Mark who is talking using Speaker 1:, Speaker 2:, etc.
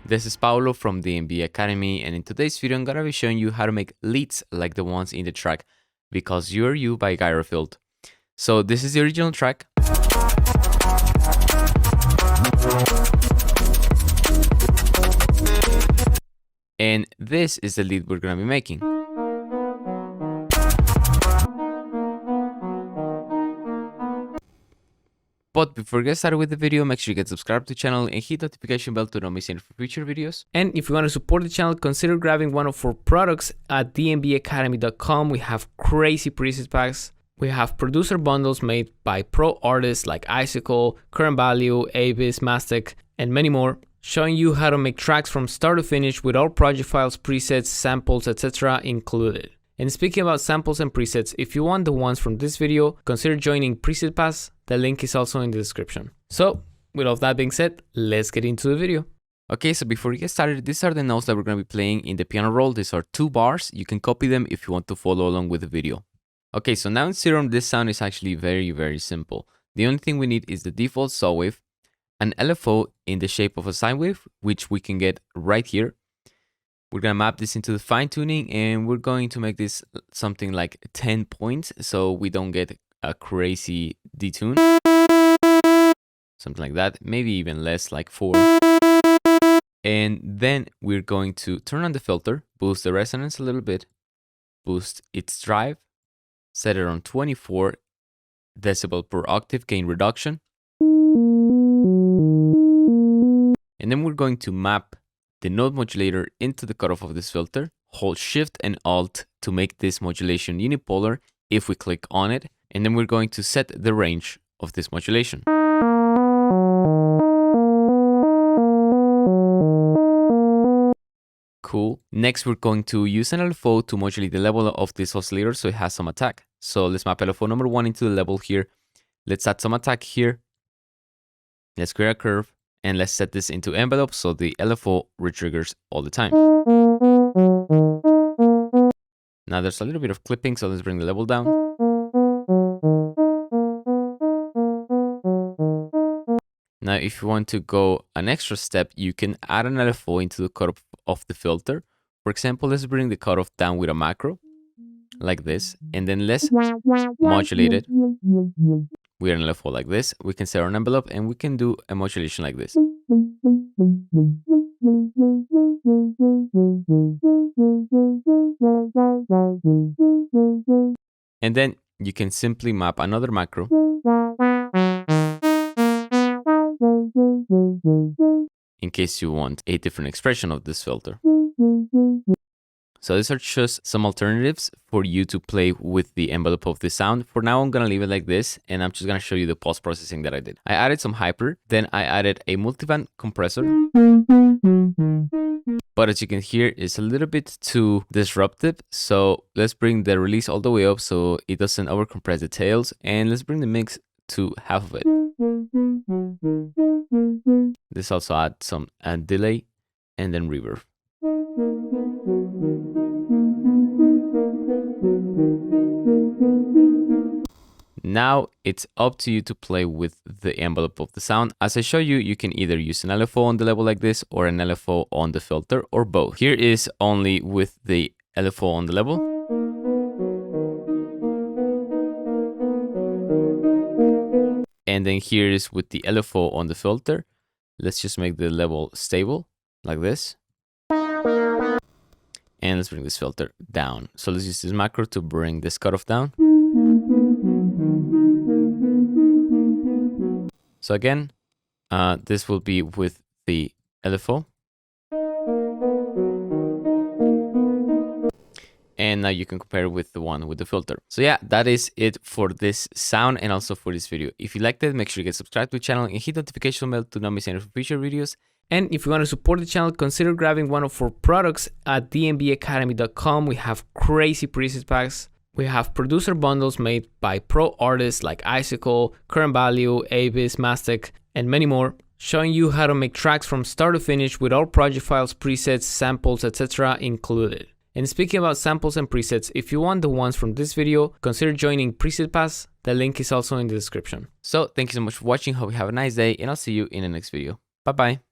Speaker 1: This is Paulo from the MBA Academy, and in today's video I'm gonna be showing you how to make leads like the ones in the track Because You're You by Gyrofield. So this is the original track. And this is the lead we're gonna be making. But before we get started with the video, make sure you get subscribed to the channel and hit the notification bell to not miss any future videos. And if you want to support the channel, consider grabbing one of our products at thembacademy.com. We have crazy preset packs. We have producer bundles made by pro artists like Icicle, Current Value, Abyss, Mastic, and many more, showing you how to make tracks from start to finish with all project files, presets, samples, etc. included. And speaking about samples and presets, if you want the ones from this video, consider joining Preset Pass. The link is also in the description. So, with all that being said, let's get into the video. Okay, so before we get started, these are the notes that we're going to be playing in the piano roll. These are 2 bars. You can copy them if you want to follow along with the video. Okay, so now in Serum, this sound is actually very simple. The only thing we need is the default saw wave, an LFO in the shape of a sine wave, which we can get right here. We're going to map this into the fine tuning, and we're going to make this something like 10 points so we don't get a crazy detune. Something like that, maybe even less, like 4. And then we're going to turn on the filter, boost the resonance a little bit, boost its drive, set it on 24 decibel per octave gain reduction. And then we're going to map the note modulator into the cutoff of this filter, hold Shift and Alt to make this modulation unipolar if we click on it, and then we're going to set the range of this modulation. Cool. Next, we're going to use an LFO to modulate the level of this oscillator so it has some attack. So let's map LFO number 1 into the level here. Let's add some attack here. Let's create a curve. And let's set this into envelope so the LFO retriggers all the time. Now there's a little bit of clipping, so let's bring the level down. Now if you want to go an extra step, you can add an LFO into the cutoff of the filter. For example, let's bring the cutoff down with a macro, like this, and then let's modulate it. We're in LFO like this. We can set our envelope and we can do a modulation like this. And then you can simply map another macro. In case you want a different expression of this filter. So these are just some alternatives for you to play with the envelope of the sound. For now, I'm going to leave it like this, and I'm just going to show you the post-processing that I did. I added some hyper, then I added a multiband compressor. But as you can hear, it's a little bit too disruptive. So let's bring the release all the way up so it doesn't overcompress the tails. And let's bring the mix to half of it. This also adds some delay and then reverb. Now it's up to you to play with the envelope of the sound. As I show you, you can either use an LFO on the level like this or an LFO on the filter or both. Here is only with the LFO on the level. And then here is with the LFO on the filter. Let's just make the level stable like this. And let's bring this filter down. So let's use this macro to bring this cutoff down. So again, this will be with the LFO. And now you can compare it with the one with the filter. So yeah, that is it for this sound and also for this video. If you liked it, make sure you get subscribed to the channel and hit the notification bell to not miss any future videos. And if you want to support the channel, consider grabbing one of our products at thembacademy.com. We have crazy preset packs. We have producer bundles made by pro artists like Icicle, Current Value, Abyss, Mastic, and many more, showing you how to make tracks from start to finish with all project files, presets, samples, etc. included. And speaking about samples and presets, if you want the ones from this video, consider joining Preset Pass. The link is also in the description. So thank you so much for watching. Hope you have a nice day, and I'll see you in the next video. Bye bye.